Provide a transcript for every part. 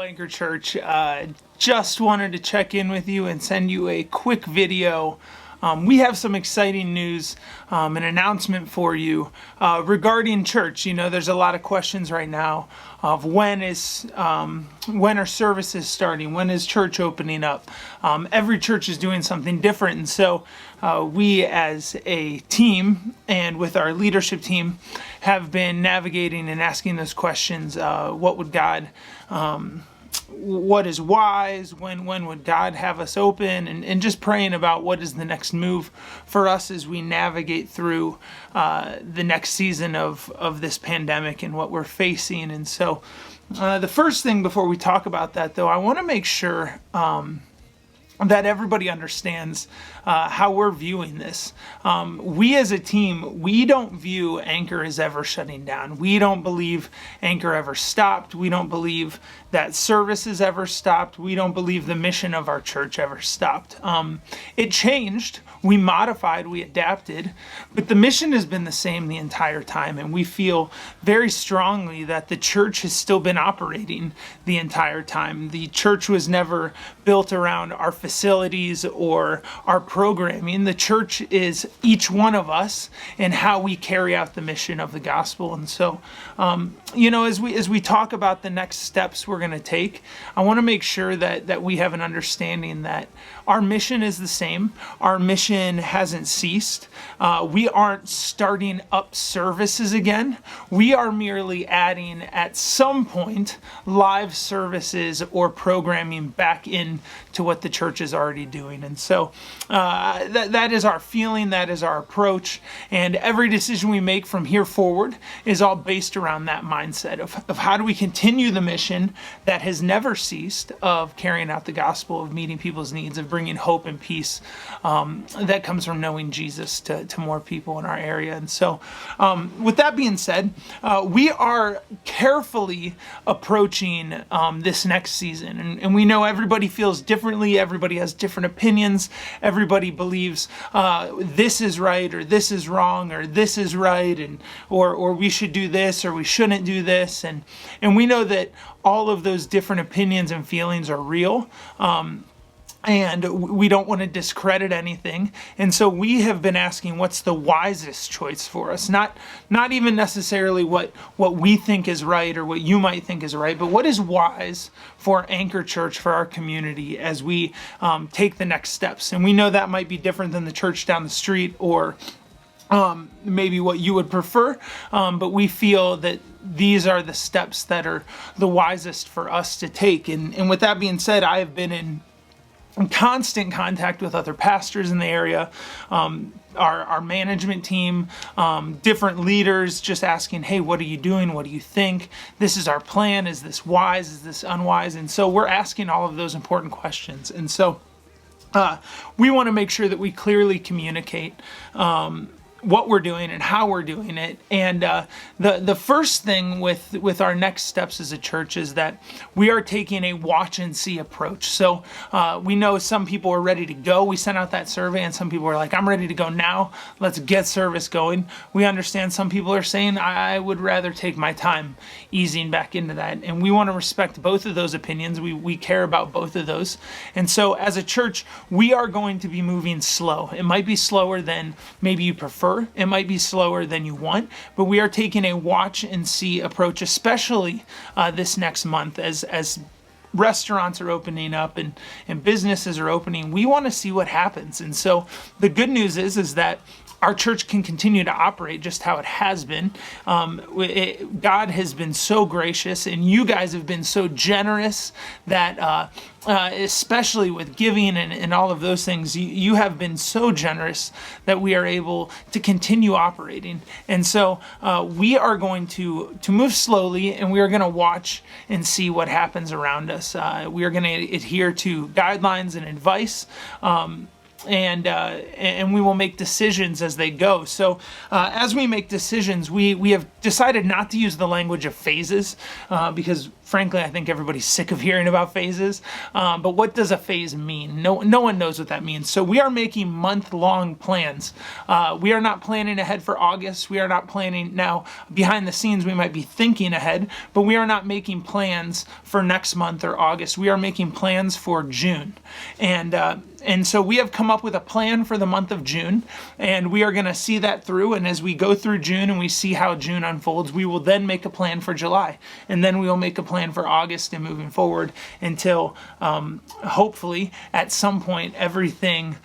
Anchor Church. Just wanted to check in with you and send you a quick video. We have some exciting news, an announcement for you regarding church. You know, there's a lot of questions right now of when are services starting? When is church opening up? Every church is doing something different, and so we as a team and with our leadership team have been navigating and asking those questions. What would God what is wise, when would God have us open, and just praying about what is the next move for us as we navigate through the next season of this pandemic and what we're facing. And so the first thing before we talk about that, though, I want to make sure that everybody understands how we're viewing this. We as a team, we don't view Anchor as ever shutting down. We don't believe Anchor ever stopped. We don't believe that services ever stopped. We don't believe the mission of our church ever stopped. It changed. We modified, we adapted, but the mission has been the same the entire time, and we feel very strongly that the church has still been operating the entire time. The church was never built around our facilities or our programming. The church is each one of us and how we carry out the mission of the gospel. And so, as we talk about the next steps we're going to take, I want to make sure that we have an understanding that our mission is the same. Our mission hasn't ceased. We aren't starting up services again. We are merely adding at some point live services or programming back in to what the church is already doing. And so that is our feeling, that is our approach, and every decision we make from here forward is all based around that mindset of how do we continue the mission that has never ceased of carrying out the gospel, of meeting people's needs, of bringing hope and peace that comes from knowing Jesus to more people in our area. And so with that being said, we are carefully approaching this next season, and we know everybody feels differently, everybody has different opinions, everybody believes this is right or this is wrong or this is right, and or we should do this or we shouldn't do this, and we know that all of those different opinions and feelings are real. And we don't want to discredit anything. And so we have been asking what's the wisest choice for us. Not even necessarily what we think is right or what you might think is right, but what is wise for Anchor Church, for our community as we take the next steps. And we know that might be different than the church down the street or maybe what you would prefer, but we feel that these are the steps that are the wisest for us to take. And with that being said, I have been in constant contact with other pastors in the area, our management team, different leaders, just asking, hey, what are you doing? What do you think? This is our plan. Is this wise? Is this unwise? And so we're asking all of those important questions. And so we want to make sure that we clearly communicate what we're doing and how we're doing it. And the first thing with our next steps as a church is that we are taking a watch and see approach. So we know some people are ready to go. We sent out that survey and some people are like, I'm ready to go now. Let's get service going. We understand some people are saying, I would rather take my time easing back into that. And we want to respect both of those opinions. We care about both of those. And so as a church, we are going to be moving slow. It might be slower than maybe you prefer. It might be slower than you want, but we are taking a watch and see approach, especially this next month as restaurants are opening up and businesses are opening. We want to see what happens. And so the good news is that our church can continue to operate just how it has been. God has been so gracious, and you guys have been so generous that especially with giving and all of those things, you have been so generous that we are able to continue operating. And so we are going to move slowly, and we are going to watch and see what happens around us. We are going to adhere to guidelines and advice. And we will make decisions as they go. So as we make decisions, we have decided not to use the language of phases because frankly, I think everybody's sick of hearing about phases. But what does a phase mean? No one knows what that means. So we are making month-long plans. We are not planning ahead for August. We are not planning now. Behind the scenes, we might be thinking ahead, but we are not making plans for next month or August. We are making plans for June. And so we have come up with a plan for the month of June, and we are going to see that through. And as we go through June and we see how June unfolds, we will then make a plan for July. And then we will make a plan for August and moving forward until hopefully at some point everything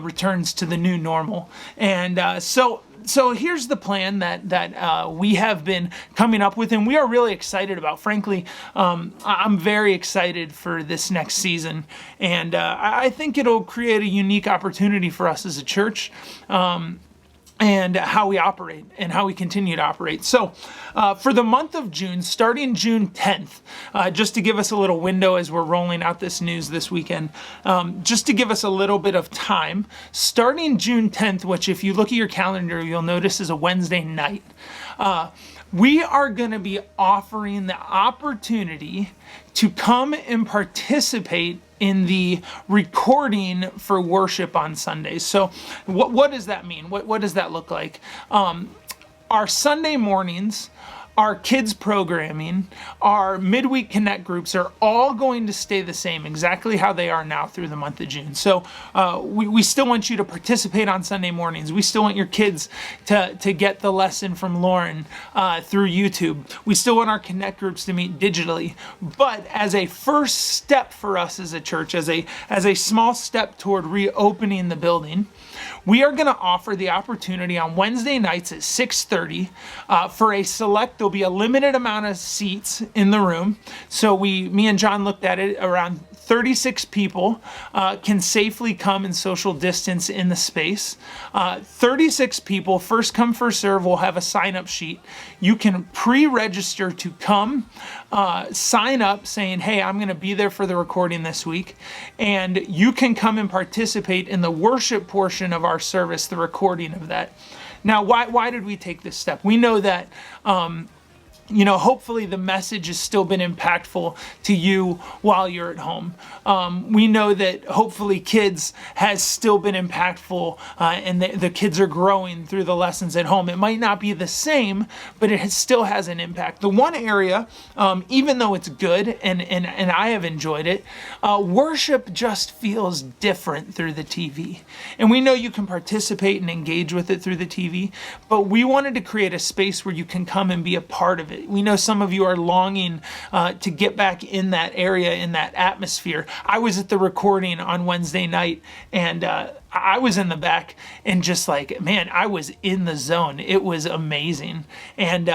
returns to the new normal. And so here's the plan that we have been coming up with, and we are really excited about. Frankly, I'm very excited for this next season, and I think it'll create a unique opportunity for us as a church. And how we operate and how we continue to operate. So for the month of June, starting June 10th, just to give us a little window as we're rolling out this news this weekend, just to give us a little bit of time, starting June 10th, which if you look at your calendar, you'll notice is a Wednesday night, we are going to be offering the opportunity to come and participate in the recording for worship on Sundays. So what does that mean? What does that look like? Our Sunday mornings, our kids programming, our midweek connect groups are all going to stay the same, exactly how they are now through the month of June. So we still want you to participate on Sunday mornings. We still want your kids to get the lesson from Lauren through YouTube. We still want our connect groups to meet digitally. But as a first step for us as a church, as a small step toward reopening the building, we are going to offer the opportunity on Wednesday nights at 6:30 for a select. There'll be a limited amount of seats in the room. So me and John looked at it, around 36 people can safely come and social distance in the space. 36 people, first come, first serve, will have a sign-up sheet. You can pre-register to come, sign up saying, hey, I'm going to be there for the recording this week. And you can come and participate in the worship portion of our service, the recording of that. Now, why did we take this step? We know that hopefully the message has still been impactful to you while you're at home. We know that hopefully kids has still been impactful and the kids are growing through the lessons at home. It might not be the same, but it still has an impact. The one area, even though it's good and I have enjoyed it, worship just feels different through the TV. And we know you can participate and engage with it through the TV, but we wanted to create a space where you can come and be a part of it. We know some of you are longing to get back in that area, in that atmosphere. I was at the recording on Wednesday night, and I was in the back and just like, man, I was in the zone. It was amazing. And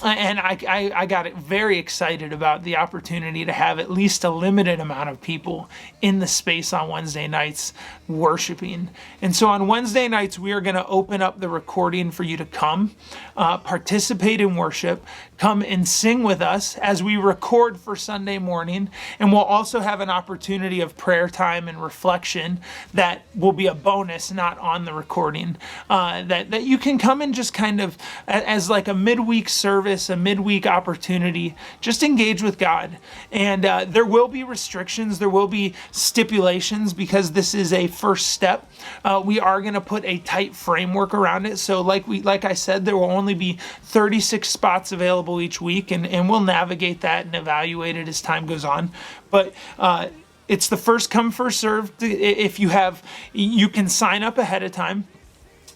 I got very excited about the opportunity to have at least a limited amount of people in the space on Wednesday nights worshiping. And so on Wednesday nights, we are going to open up the recording for you to come, participate in worship, come and sing with us as we record for Sunday morning. And we'll also have an opportunity of prayer time and reflection that will be a bonus, not on the recording, that you can come and just kind of as like a midweek service, a midweek opportunity, just engage with God. And there will be restrictions, there will be stipulations because this is a first step. We are going to put a tight framework around it. So like I said, there will only be 36 spots available each week, and we'll navigate that and evaluate it as time goes on. But it's the first come, first serve. If you can sign up ahead of time.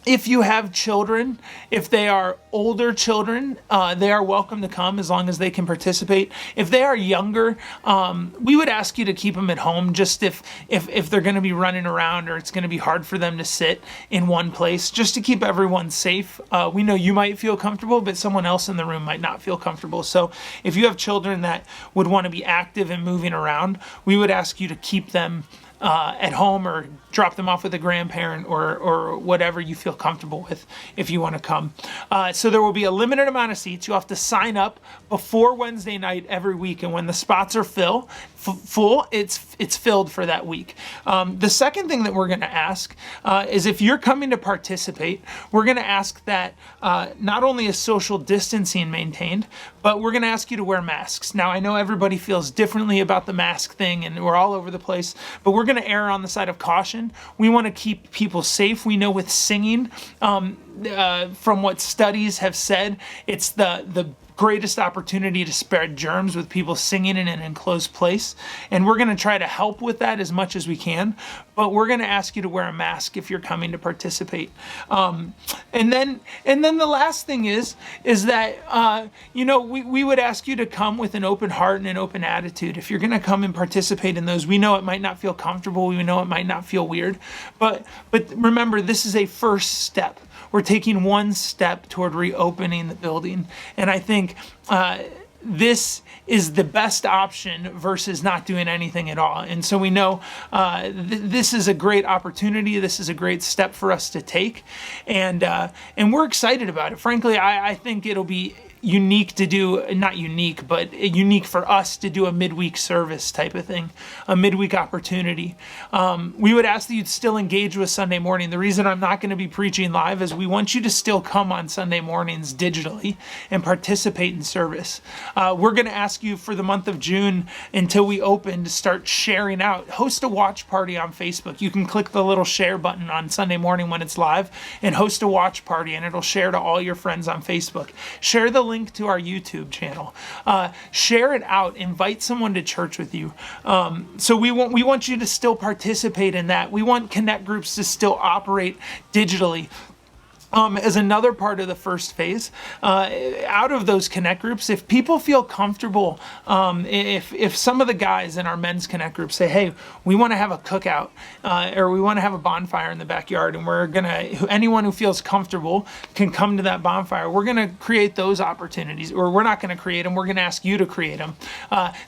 If you have children, if they are older children, they are welcome to come as long as they can participate. If they are younger, we would ask you to keep them at home, just if they're going to be running around or it's going to be hard for them to sit in one place, just to keep everyone safe. We know you might feel comfortable, but someone else in the room might not feel comfortable. So if you have children that would want to be active and moving around, we would ask you to keep them at home, or drop them off with a grandparent, or whatever you feel comfortable with if you want to come. So there will be a limited amount of seats. You have to sign up before Wednesday night every week, and when the spots are full, it's filled for that week. The second thing that we're going to ask is, if you're coming to participate, we're going to ask that not only is social distancing maintained, but we're going to ask you to wear masks. Now, I know everybody feels differently about the mask thing, and we're all over the place, but we're going to err on the side of caution. We want to keep people safe. We know with singing, from what studies have said, it's the greatest opportunity to spread germs with people singing in an enclosed place. And we're going to try to help with that as much as we can, but we're going to ask you to wear a mask if you're coming to participate. And then the last thing is that, we would ask you to come with an open heart and an open attitude. If you're going to come and participate in those, we know it might not feel comfortable. We know it might not feel weird, but remember, this is a first step. We're taking one step toward reopening the building. And I think this is the best option versus not doing anything at all. And so we know this is a great opportunity. This is a great step for us to take. And we're excited about it. Frankly, I think it'll be unique to do, not unique, but unique for us to do a midweek service type of thing, a midweek opportunity. We would ask that you'd still engage with Sunday morning. The reason I'm not going to be preaching live is we want you to still come on Sunday mornings digitally and participate in service. We're going to ask you for the month of June, until we open, to start sharing out. Host a watch party on Facebook. You can click the little share button on Sunday morning when it's live and host a watch party, and it'll share to all your friends on Facebook. Share the link to our YouTube channel. Share it out. Invite someone to church with you. So we want you to still participate in that. We want connect groups to still operate digitally. As another part of the first phase, out of those connect groups, if people feel comfortable, if some of the guys in our men's connect group say, hey, we want to have a cookout, or we want to have a bonfire in the backyard, and anyone who feels comfortable can come to that bonfire, we're going to create those opportunities. Or we're not going to create them, we're going to ask you to create them.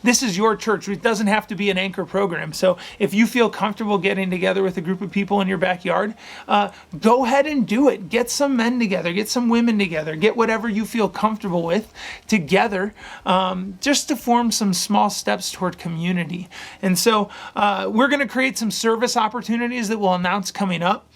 This is your church. It doesn't have to be an anchor program. So if you feel comfortable getting together with a group of people in your backyard, go ahead and do it. Get some men together, get some women together, get whatever you feel comfortable with together, just to form some small steps toward community. And so we're going to create some service opportunities that we'll announce coming up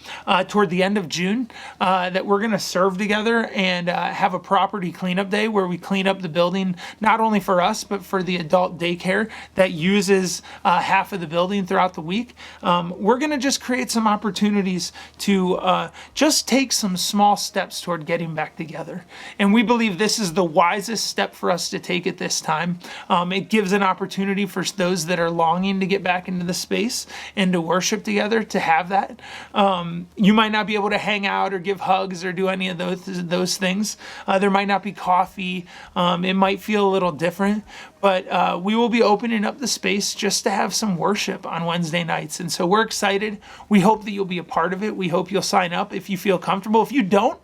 toward the end of June, that we're going to serve together and have a property cleanup day where we clean up the building, not only for us, but for the adult daycare that uses half of the building throughout the week. We're going to just create some opportunities to just take some small steps toward getting back together. And we believe this is the wisest step for us to take at this time. It gives an opportunity for those that are longing to get back into the space and to worship together to have that. You might not be able to hang out or give hugs or do any of those things. There might not be coffee. It might feel a little different, but we will be opening up the space just to have some worship on Wednesday nights. And so we're excited. We hope that you'll be a part of it. We hope you'll sign up if you feel comfortable. If you don't,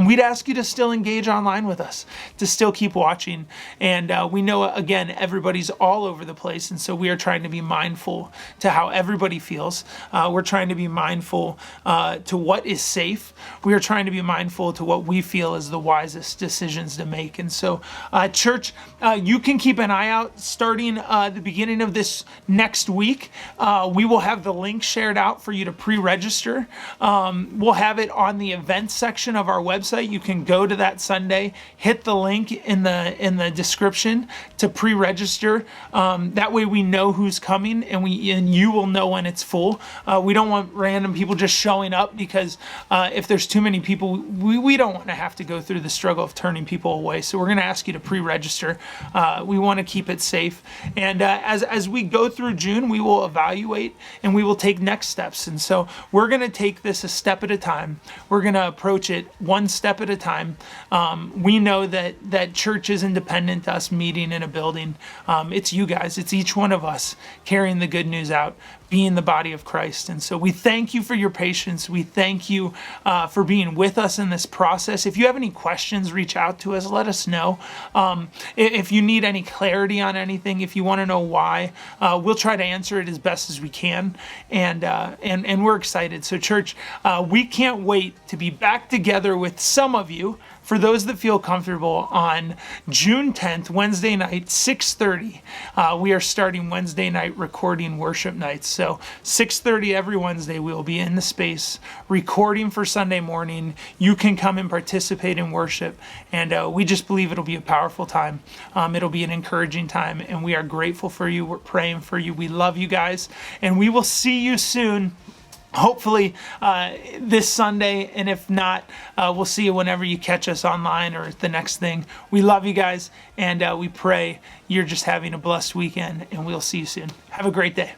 we'd ask you to still engage online with us, to still keep watching. And we know, again, everybody's all over the place. And so we are trying to be mindful to how everybody feels. We're trying to be mindful to what is safe. We are trying to be mindful to what we feel is the wisest decisions to make. And so, church, you can keep an eye out starting the beginning of this next week. We will have the link shared out for you to pre-register. We'll have it on the events section of our website. You can go to that Sunday, hit the link in the description to pre-register. That way we know who's coming, and you will know when it's full. We don't want random people just showing up, because if there's too many people, we don't want to have to go through the struggle of turning people away. So we're going to ask you to pre-register. We want to keep it safe. And as we go through June, we will evaluate and we will take next steps. And so we're going to take this a step at a time. We're going to approach it one step at a time. We know that church is independent to us meeting in a building. It's you guys. It's each one of us carrying the good news out. being the body of Christ. And so we thank you for your patience. We thank you for being with us in this process. If you have any questions, reach out to us. Let us know. If you need any clarity on anything, if you want to know why, we'll try to answer it as best as we can. And we're excited. So church, we can't wait to be back together with some of you. For those that feel comfortable, on June 10th, Wednesday night, 6:30, we are starting Wednesday night recording worship nights. So 6:30 every Wednesday, we will be in the space recording for Sunday morning. You can come and participate in worship, and we just believe it'll be a powerful time. It'll be an encouraging time, and we are grateful for you. We're praying for you. We love you guys, and we will see you soon. Hopefully this Sunday, and if not, we'll see you whenever you catch us online or the next thing. We love you guys, and we pray you're just having a blessed weekend, and we'll see you soon. Have a great day.